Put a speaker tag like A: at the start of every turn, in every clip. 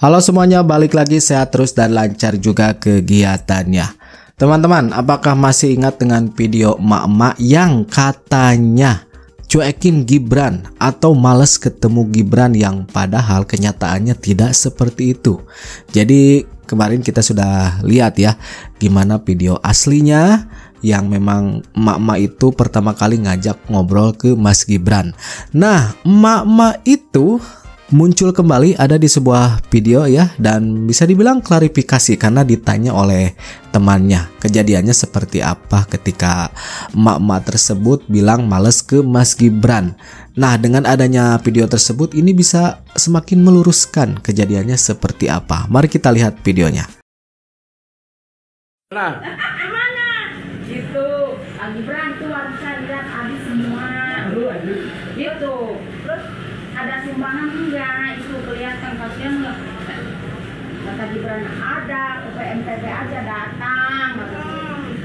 A: Halo semuanya, balik lagi sehat terus dan lancar juga kegiatannya. Teman-teman, apakah masih ingat dengan video emak-emak yang katanya cuekin Gibran atau males ketemu Gibran, yang padahal kenyataannya tidak seperti itu? Jadi kemarin kita sudah lihat ya gimana video aslinya yang memang emak-emak itu pertama kali ngajak ngobrol ke Mas Gibran. Nah, emak-emak itu muncul kembali ada di sebuah video ya, dan bisa dibilang klarifikasi karena ditanya oleh temannya kejadiannya seperti apa ketika emak-emak tersebut bilang males ke Mas Gibran. Nah, dengan adanya video tersebut ini bisa semakin meluruskan kejadiannya seperti apa. Mari kita lihat videonya.
B: Nah, mana? Itu Gibran tuh harusnya lihat habis semua. Gitu. Terus ada sumbangan enggak? Itu kelihatan, kasihan nggak? Kata Gibran ada, ke BNPB aja datang.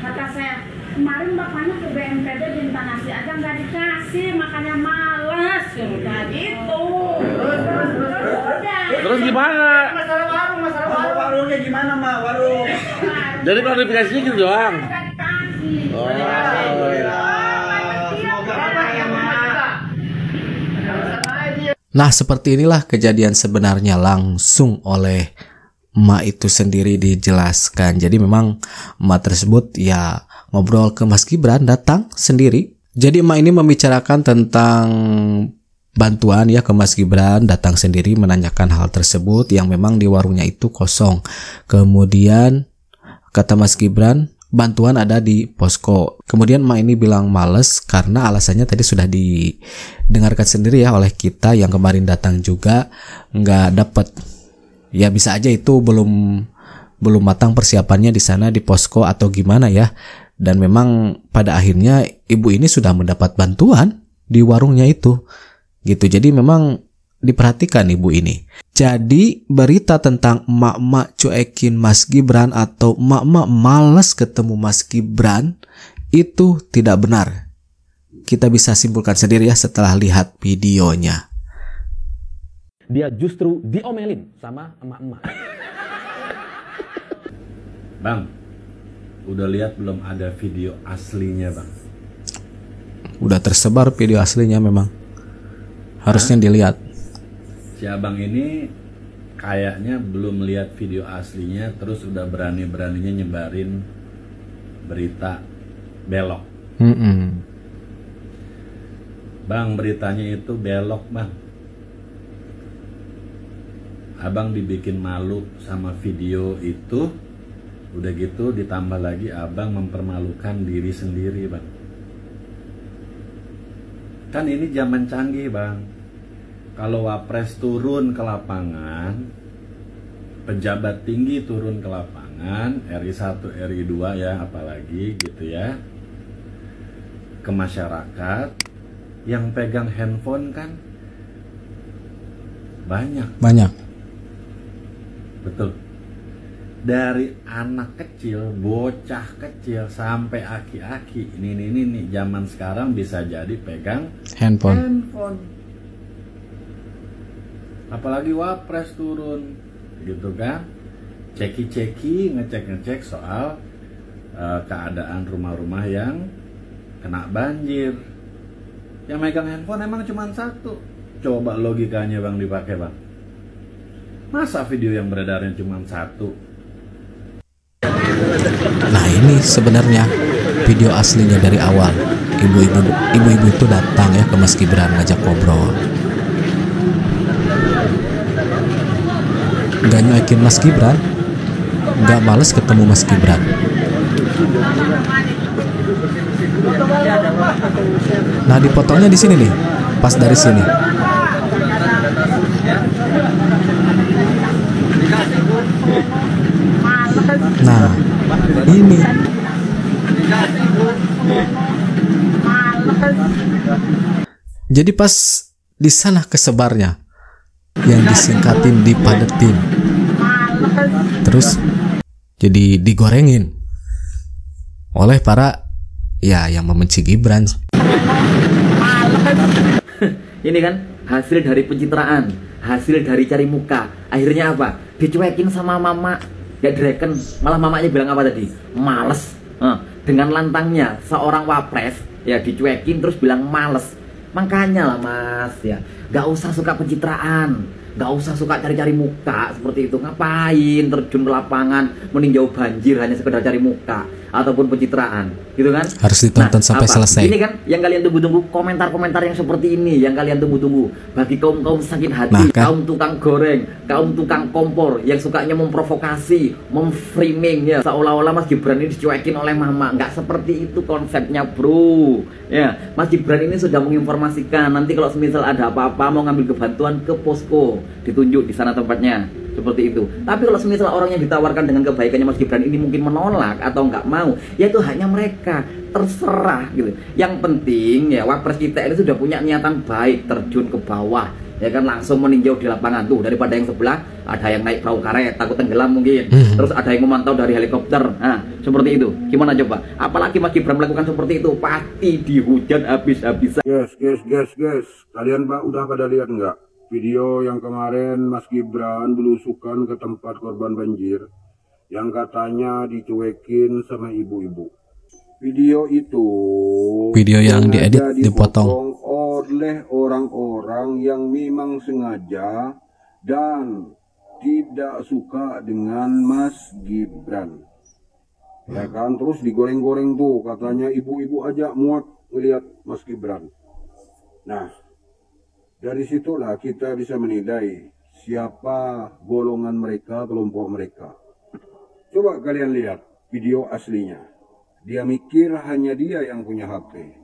B: Kata saya, kemarin bapaknya ke BNPB minta nasi aja nggak dikasih, makanya males. Udah gitu.
C: Terus gimana?
D: Masalah warungnya gimana, Mak? Warung.
C: Jadi klarifikasinya gitu doang.
D: Oh,
A: Nah, seperti inilah kejadian sebenarnya langsung oleh emak itu sendiri dijelaskan. Jadi memang emak tersebut ya ngobrol ke Mas Gibran, datang sendiri. Jadi emak ini membicarakan tentang bantuan ya ke Mas Gibran, datang sendiri menanyakan hal tersebut yang memang di warungnya itu kosong. Kemudian kata Mas Gibran, bantuan ada di posko. Kemudian emak ini bilang males karena alasannya tadi sudah didengarkan sendiri ya oleh kita yang kemarin datang juga nggak dapet. Ya bisa aja itu belum matang persiapannya di sana di posko atau gimana ya. Dan memang pada akhirnya ibu ini sudah mendapat bantuan di warungnya itu. Gitu. Jadi memang diperhatikan ibu ini. Jadi berita tentang emak-emak cuekin Mas Gibran atau emak-emak males ketemu Mas Gibran itu tidak benar. Kita bisa simpulkan sendiri ya setelah lihat videonya.
E: Dia justru diomelin sama emak-emak.
F: Bang, udah lihat belum ada video aslinya, Bang?
A: Udah tersebar video aslinya memang. Harusnya dilihat.
F: Si abang ini kayaknya belum lihat video aslinya, terus udah berani-beraninya nyebarin berita belok. Bang, beritanya itu belok, Bang. Abang dibikin malu sama video itu. Udah gitu ditambah lagi abang mempermalukan diri sendiri, Bang. Kan ini zaman canggih, Bang. Kalau wapres turun ke lapangan, pejabat tinggi turun ke lapangan, RI 1, RI 2 ya, apalagi gitu ya, ke masyarakat, yang pegang handphone kan banyak. Betul. Dari anak kecil, bocah kecil sampai aki-aki, ini zaman sekarang bisa jadi pegang handphone. Apalagi wapres turun gitu kan, ceki ngecek soal keadaan rumah-rumah yang kena banjir. Yang megang handphone emang cuma satu. Coba logikanya Bang dipakai, Bang. Masa video yang beredarnya cuma satu?
A: Nah, ini sebenarnya video aslinya dari awal. Ibu-ibu itu datang ya ke Mas Gibran ngajak ngobrol. Gak nyuekin Mas Gibran, gak males ketemu Mas Gibran. Nah, dipotongnya di sini nih, pas dari sini. Nah, ini. Jadi pas di sana kesebarnya, yang disingkatin, dipadetin, terus jadi digorengin oleh para ya yang membenci Gibran.
E: Ini kan
G: hasil dari pencitraan, hasil dari cari muka. Akhirnya apa? Dicuekin sama mama, gak direken. Malah mamanya bilang apa tadi? Males. Dengan lantangnya seorang wapres ya dicuekin terus bilang males. Makanya lah mas ya, gak usah suka pencitraan, gak usah suka cari-cari muka seperti itu. Ngapain terjun ke lapangan meninjau banjir hanya sekedar cari muka ataupun pencitraan, gitu kan?
A: Harus ditonton sampai selesai.
G: Ini kan yang kalian tunggu-tunggu, komentar-komentar yang seperti ini yang kalian tunggu-tunggu. Bagi kaum-kaum sakit hati, kaum tukang goreng, kaum tukang kompor yang sukanya memprovokasi, memframing ya seolah-olah Mas Gibran ini dicuekin oleh mama. Nggak seperti itu konsepnya, bro. Ya, Mas Gibran ini sudah menginformasikan nanti kalau semisal ada apa-apa mau ngambil kebantuan ke posko, ditunjuk di sana tempatnya. Seperti itu. Tapi kalau semisal orang yang ditawarkan dengan kebaikannya Mas Gibran ini mungkin menolak atau nggak mau, ya itu hanya mereka, terserah gitu. Yang penting ya wapres kita ini sudah punya niatan baik, terjun ke bawah, ya kan, langsung meninjau di lapangan tuh. Daripada yang sebelah ada yang naik perahu karet takut tenggelam mungkin, terus ada yang memantau dari helikopter. Nah seperti itu. Gimana coba? Apalagi Mas Gibran melakukan seperti itu, pasti dihujat habis-habisan.
H: Guys, kalian Pak udah pada lihat nggak video yang kemarin Mas Gibran belusukan ke tempat korban banjir yang katanya dicuekin sama ibu-ibu? Video itu
A: yang diedit dipotong
H: oleh orang-orang yang memang sengaja dan tidak suka dengan Mas Gibran, ya kan? Terus digoreng-goreng tuh katanya ibu-ibu aja muak melihat Mas Gibran. Nah, dari situlah kita bisa menilai siapa golongan mereka, kelompok mereka. Coba kalian lihat video aslinya. Dia mikir hanya dia yang punya HP.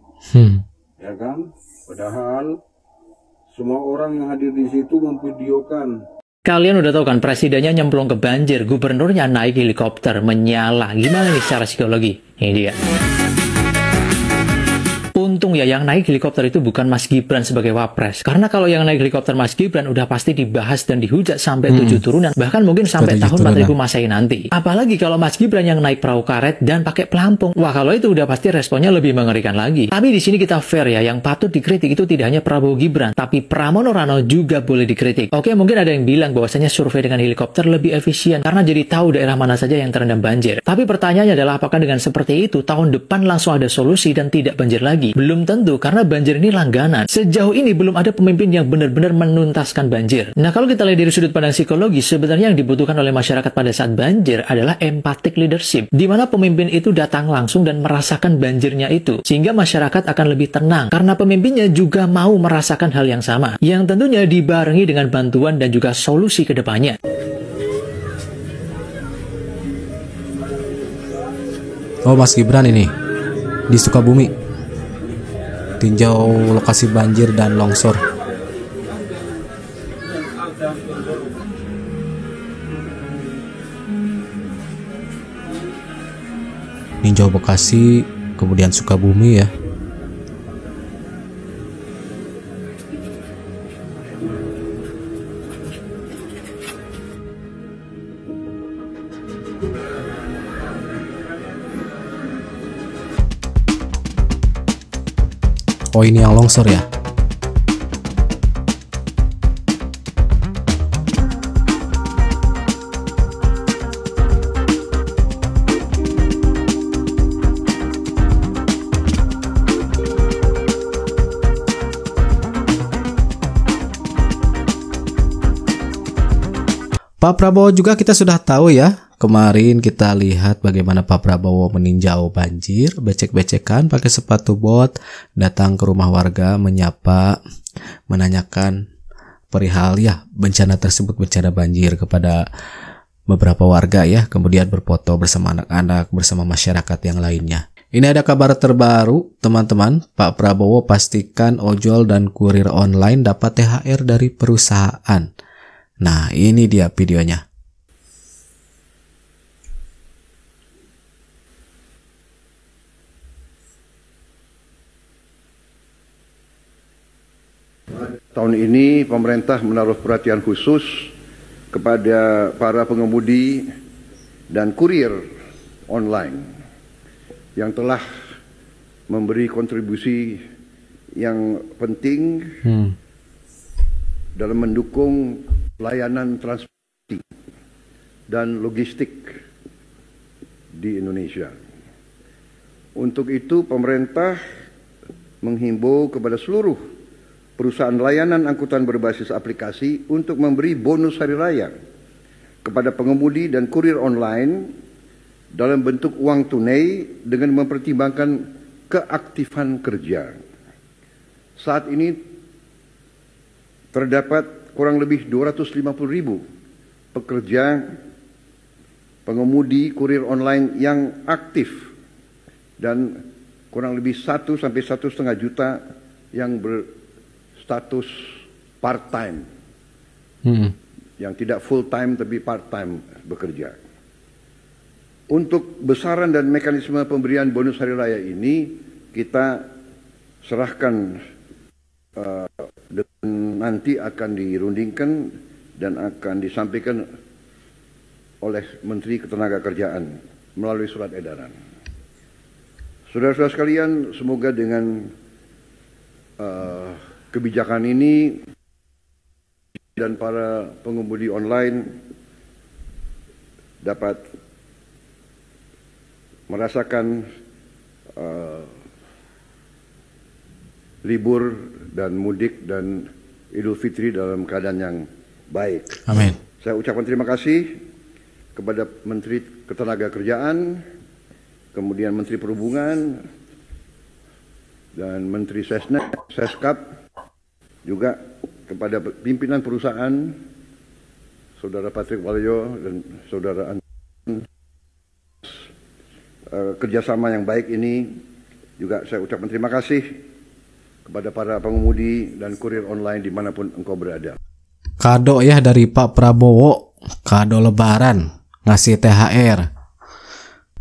H: Ya kan? Padahal semua orang yang hadir di situ memvideokan.
I: Kalian udah tahu kan, presidennya nyemplung ke banjir, gubernurnya naik helikopter, menyala. Gimana nih secara psikologi? Ini dia. Untung ya yang naik helikopter itu bukan Mas Gibran sebagai wapres. Karena kalau yang naik helikopter Mas Gibran udah pasti dibahas dan dihujat sampai 7 turunan. Bahkan mungkin sampai tahun 4000 Masehi nanti. Apalagi kalau Mas Gibran yang naik perahu karet dan pakai pelampung. Wah, kalau itu udah pasti responnya lebih mengerikan lagi. Tapi di sini kita fair ya, yang patut dikritik itu tidak hanya Prabowo Gibran, tapi Pramono Rano juga boleh dikritik. Oke, mungkin ada yang bilang bahwasanya survei dengan helikopter lebih efisien karena jadi tahu daerah mana saja yang terendam banjir. Tapi pertanyaannya adalah apakah dengan seperti itu tahun depan langsung ada solusi dan tidak banjir lagi? Belum tentu, karena banjir ini langganan. Sejauh ini belum ada pemimpin yang benar-benar menuntaskan banjir. Nah, kalau kita lihat dari sudut pandang psikologi, sebenarnya yang dibutuhkan oleh masyarakat pada saat banjir adalah empathic leadership, di mana pemimpin itu datang langsung dan merasakan banjirnya itu, sehingga masyarakat akan lebih tenang, karena pemimpinnya juga mau merasakan hal yang sama, yang tentunya dibarengi dengan bantuan dan juga solusi ke depannya.
A: Oh, Mas Gibran ini di Sukabumi tinjau lokasi banjir dan longsor. Ninjau Bekasi, kemudian Sukabumi ya. Oh, ini yang longsor ya. Pak Prabowo juga kita sudah tahu ya. Kemarin kita lihat bagaimana Pak Prabowo meninjau banjir, becek-becekan pakai sepatu bot, datang ke rumah warga, menyapa, menanyakan perihal ya bencana tersebut, bencana banjir kepada beberapa warga ya, kemudian berfoto bersama anak-anak, bersama masyarakat yang lainnya. Ini ada kabar terbaru teman-teman, Pak Prabowo pastikan ojol dan kurir online dapat THR dari perusahaan. Nah, ini dia videonya.
J: Tahun ini pemerintah menaruh perhatian khusus kepada para pengemudi dan kurir online yang telah memberi kontribusi yang penting dalam mendukung layanan transportasi dan logistik di Indonesia. Untuk itu, pemerintah menghimbau kepada seluruh perusahaan layanan angkutan berbasis aplikasi untuk memberi bonus hari raya kepada pengemudi dan kurir online dalam bentuk uang tunai dengan mempertimbangkan keaktifan kerja. Saat ini terdapat kurang lebih 250.000 pekerja pengemudi kurir online yang aktif dan kurang lebih 1 sampai 1,5 juta yang berstatus part-time, yang tidak full-time tapi part-time bekerja. Untuk besaran dan mekanisme pemberian bonus hari raya ini kita serahkan dan nanti akan dirundingkan dan akan disampaikan oleh Menteri Ketenagakerjaan melalui surat edaran. Saudara-saudara sekalian, semoga dengan kebijakan ini dan para pengemudi online dapat merasakan libur dan mudik dan Idul Fitri dalam keadaan yang baik.
A: Amin.
J: Saya ucapkan terima kasih kepada Menteri Ketenagakerjaan, kemudian Menteri Perhubungan, dan Menteri Seskap, juga kepada pimpinan perusahaan, Saudara Patrick Waluyo dan Saudara Anton. Kerjasama yang baik ini juga saya ucapkan terima kasih kepada para pengemudi dan kurir online dimanapun engkau berada.
A: Kado ya dari Pak Prabowo, kado lebaran, ngasih THR.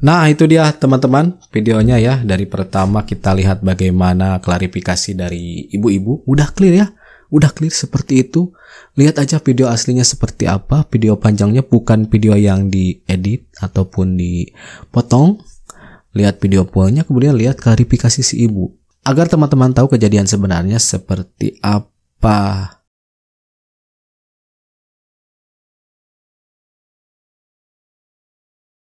A: Nah itu dia teman-teman videonya ya. Dari pertama kita lihat bagaimana klarifikasi dari ibu-ibu. Udah clear ya, udah clear seperti itu. Lihat aja video aslinya seperti apa. Video panjangnya bukan video yang diedit ataupun dipotong. Lihat video fullnya, kemudian lihat klarifikasi si ibu, agar teman-teman tahu kejadian sebenarnya seperti apa.